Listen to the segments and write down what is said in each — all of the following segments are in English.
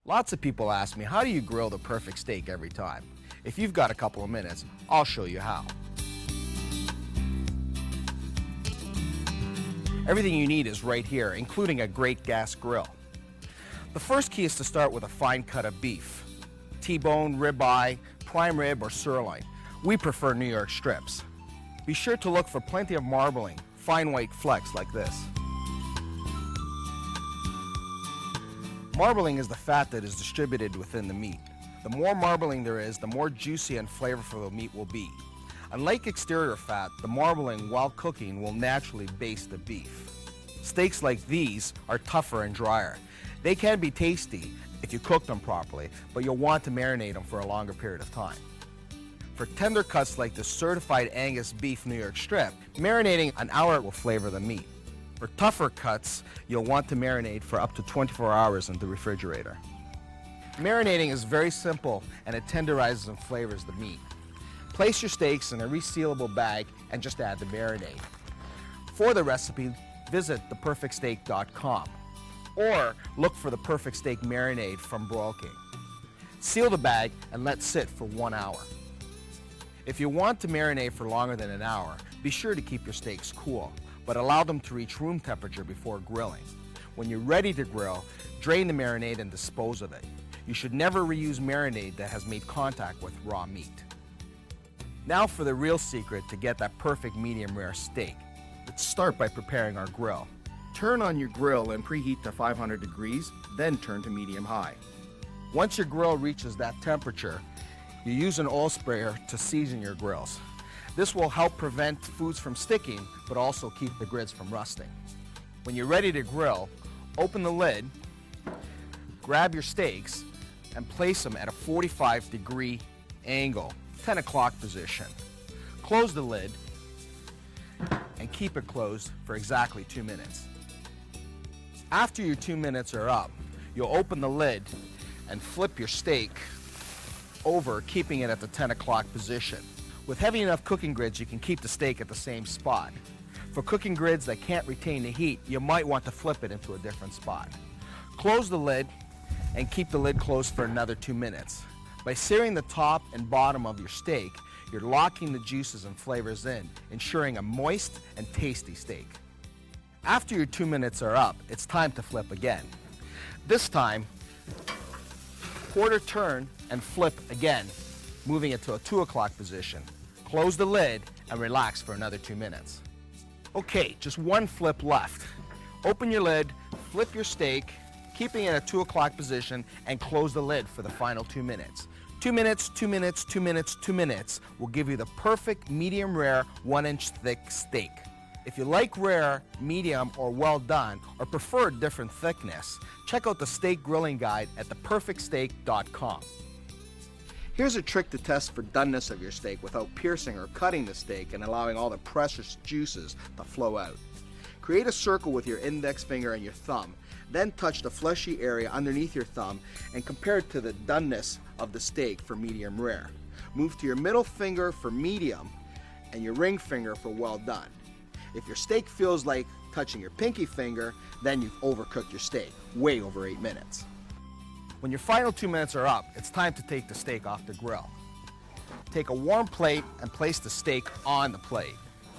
Lots of people ask me, how do you grill the perfect steak every time? If you've got a couple of minutes, I'll show you how. Everything you need is right here, including a great gas grill. The first key is to start with a fine cut of beef. T-bone, ribeye, prime rib, or sirloin. We prefer New York strips. Be sure to look for plenty of marbling, fine white flecks like this. Marbling is the fat that is distributed within the meat. The more marbling there is, the more juicy and flavorful the meat will be. Unlike exterior fat, the marbling while cooking will naturally baste the beef. Steaks like these are tougher and drier. They can be tasty if you cook them properly, but you'll want to marinate them for a longer period of time. For tender cuts like the certified Angus beef New York strip, marinating an hour will flavor the meat. For tougher cuts, you'll want to marinate for up to 24 hours in the refrigerator. Marinating is very simple and it tenderizes and flavors the meat. Place your steaks in a resealable bag and just add the marinade. For the recipe, visit theperfectsteak.com or look for the Perfect Steak Marinade from Broil King. Seal the bag and let sit for 1 hour. If you want to marinate for longer than an hour, be sure to keep your steaks cool, but allow them to reach room temperature before grilling. When you're ready to grill, drain the marinade and dispose of it. You should never reuse marinade that has made contact with raw meat. Now for the real secret to get that perfect medium rare steak. Let's start by preparing our grill. Turn on your grill and preheat to 500 degrees, then turn to medium high. Once your grill reaches that temperature, you use an oil sprayer to season your grills. This will help prevent foods from sticking, but also keep the grids from rusting. When you're ready to grill, open the lid, grab your steaks, and place them at a 45-degree angle, 10 o'clock position. Close the lid and keep it closed for exactly 2 minutes. After your 2 minutes are up, you'll open the lid and flip your steak over, keeping it at the 10 o'clock position. With heavy enough cooking grids, you can keep the steak at the same spot. For cooking grids that can't retain the heat, you might want to flip it into a different spot. Close the lid and keep the lid closed for another 2 minutes. By searing the top and bottom of your steak, you're locking the juices and flavors in, ensuring a moist and tasty steak. After your 2 minutes are up, it's time to flip again. This time, quarter turn and flip again, moving it to a 2 o'clock position. Close the lid and relax for another 2 minutes. Okay, just one flip left. Open your lid, flip your steak, keeping it at 2 o'clock position, and close the lid for the final 2 minutes. 2 minutes, 2 minutes, 2 minutes, 2 minutes will give you the perfect medium rare 1-inch thick steak. If you like rare, medium, or well done, or prefer a different thickness, check out the steak grilling guide at theperfectsteak.com. Here's a trick to test for doneness of your steak without piercing or cutting the steak and allowing all the precious juices to flow out. Create a circle with your index finger and your thumb, then touch the fleshy area underneath your thumb and compare it to the doneness of the steak for medium rare. Move to your middle finger for medium and your ring finger for well done. If your steak feels like touching your pinky finger, then you've overcooked your steak, way over 8 minutes. When your final 2 minutes are up, it's time to take the steak off the grill. Take a warm plate and place the steak on the plate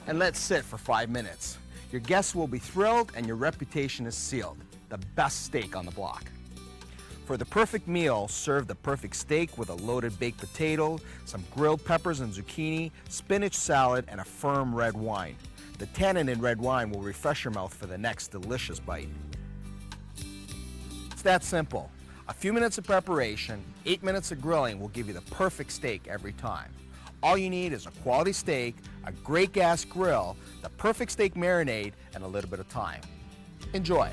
and let it sit for 5 minutes. Your guests will be thrilled and your reputation is sealed. The best steak on the block. For the perfect meal, serve the perfect steak with a loaded baked potato, some grilled peppers and zucchini, spinach salad, and a firm red wine. The tannin in red wine will refresh your mouth for the next delicious bite. It's that simple. A few minutes of preparation, 8 minutes of grilling will give you the perfect steak every time. All you need is a quality steak, a great gas grill, the perfect steak marinade, and a little bit of time. Enjoy.